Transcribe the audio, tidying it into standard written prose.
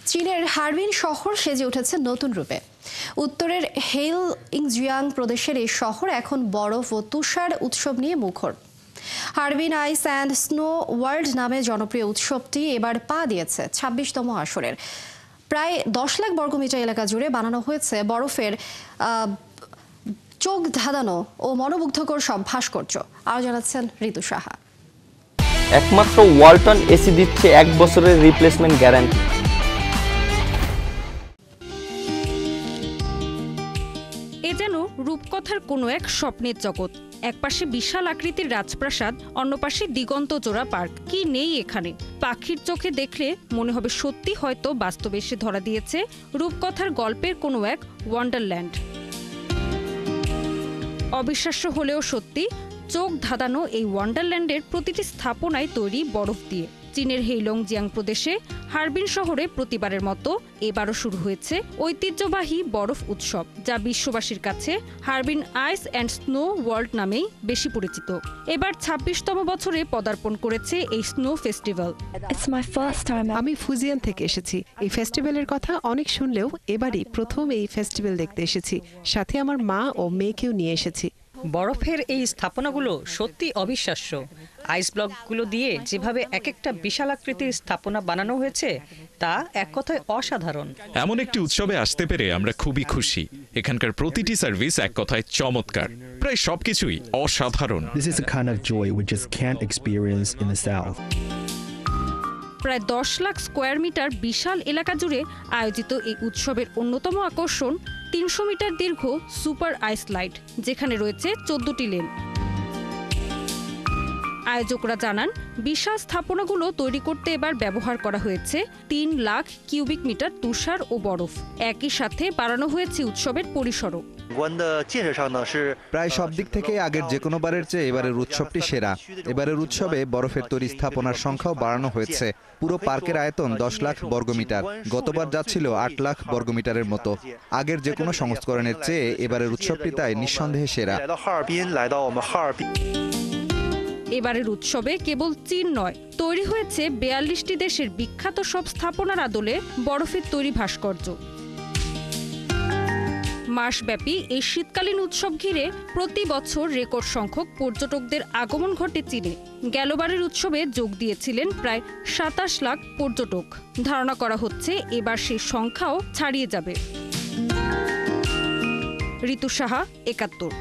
চীনের হারবিন শহর সেজে উঠেছে নতুন রূপে। উত্তরের হেইলংজিয়াং প্রদেশের এই শহর এখন বরফ ও তুষার উৎসব নিয়ে মুখর। Harbin ice and snow world নামে জনপ্রিয় উৎসবটি এবার পা দিয়েছে ২৬তম আসরের। প্রায় ১০ লাখ বর্গমিটার এলাকা জুড়ে বানানো হয়েছে বরফের চোখ ধাঁধানো ও মনোমুগ্ধকর সব ভাস্কর্য। আরও জানাচ্ছেন ঋতু সাহা। একমাত্র ওয়ালটন এসি দিচ্ছে ১ বছরের রিপ্লেসমেন্ট গ্যারান্টি। এ যেন রূপকথার কোনো এক স্বপ্নের জগৎ। একপাশে বিশাল আকৃতির রাজপ্রাসাদ, অন্য পাশে দিগন্ত জোড়া পার্ক। কি নেই এখানে! পাখির চোখে দেখলে মনে হবে সত্যি হয়তো বাস্তবে এসে ধরা দিয়েছে রূপকথার গল্পের কোনো এক ওয়ান্ডারল্যান্ড। অবিশ্বাস্য হলেও সত্যি, চোখ ধাঁধানো এই ওয়ান্ডারল্যান্ডের প্রতিটি স্থাপনায় তৈরি বরফ দিয়ে। চীনের হেইলংজিয়াং প্রদেশে হারবিন শহরে প্রতিবারের মতো এবারও শুরু হয়েছে ঐতিহ্যবাহী বরফ উৎসব, যা বিশ্ববাসীর কাছে Harbin ice and snow world নামেই বেশি পরিচিত। এবার ২৬তম বছরে পদার্পণ করেছে এই স্নো ফেস্টিভ্যাল। আমি ফুজিয়ান থেকে এসেছি। এই ফেস্টিভ্যালের কথা অনেক শুনলেও এবারই প্রথম এই ফেস্টিভ্যাল দেখতে এসেছি। সাথে আমার মা ও মেয়েকেও নিয়ে এসেছি। বরফের এই স্থাপনাগুলো সত্যি অবিশ্বাস্য। আইস ব্লকগুলো দিয়ে যেভাবে এক একটা বিশাল আকৃতির স্থাপনা বানানো হয়েছে তা এক কথায় অসাধারণ। এমন একটি উৎসবে আসতে পেরে আমরা খুবই খুশি। এখানকার প্রতিটি সার্ভিস এক কথায় চমৎকার, প্রায় সবকিছুই অসাধারণ। This is a kind of joy we just can't experience in the south. প্রায় ১০ লাখ স্কোয়ার মিটার বিশাল এলাকা জুড়ে আয়োজিত এই উৎসবের অন্যতম আকর্ষণ ৩০০ মিটার দীর্ঘ সুপার আইস লাইট, যেখানে রয়েছে ১৪টি লেন। আয়োজকরা জানান, বিশাল স্থাপনাগুলো তৈরি করতে এবার ব্যবহার করা হয়েছে ৩ লাখ কিউবিক মিটার তুষার ও বরফ। একই সাথে বাড়ানো হয়েছে উৎসবের পরিসরও। প্রায় সব দিক থেকে আগের যে কোনো বারের চেয়ে এবারের উৎসবটি সেরা। এবারের উৎসবে বরফের তৈরি স্থাপনার সংখ্যাও বাড়ানো হয়েছে। পুরো পার্কের আয়তন ১০ লাখ বর্গমিটার। গতবার যাচ্ছিল ৮ লাখ বর্গমিটারের মতো। আগের যে কোনো সংস্করণের চেয়ে এবারের উৎসবটি তাই নিঃসন্দেহে সেরা। এবারের উৎসবে কেবল চীন নয়, তৈরি হয়েছে ৪২টি দেশের বিখ্যাত সব স্থাপনার আদলে বরফের তৈরি ভাস্কর্য। মাসব্যাপী এই শীতকালীন উৎসব ঘিরে প্রতি বছর রেকর্ড সংখ্যক পর্যটকদের আগমন ঘটে চীনে। গেলবারের উৎসবে যোগ দিয়েছিলেন প্রায় ২৭ লাখ পর্যটক। ধারণা করা হচ্ছে এবার সেই সংখ্যাও ছাড়িয়ে যাবে। ঋতু সাহা, ৭১।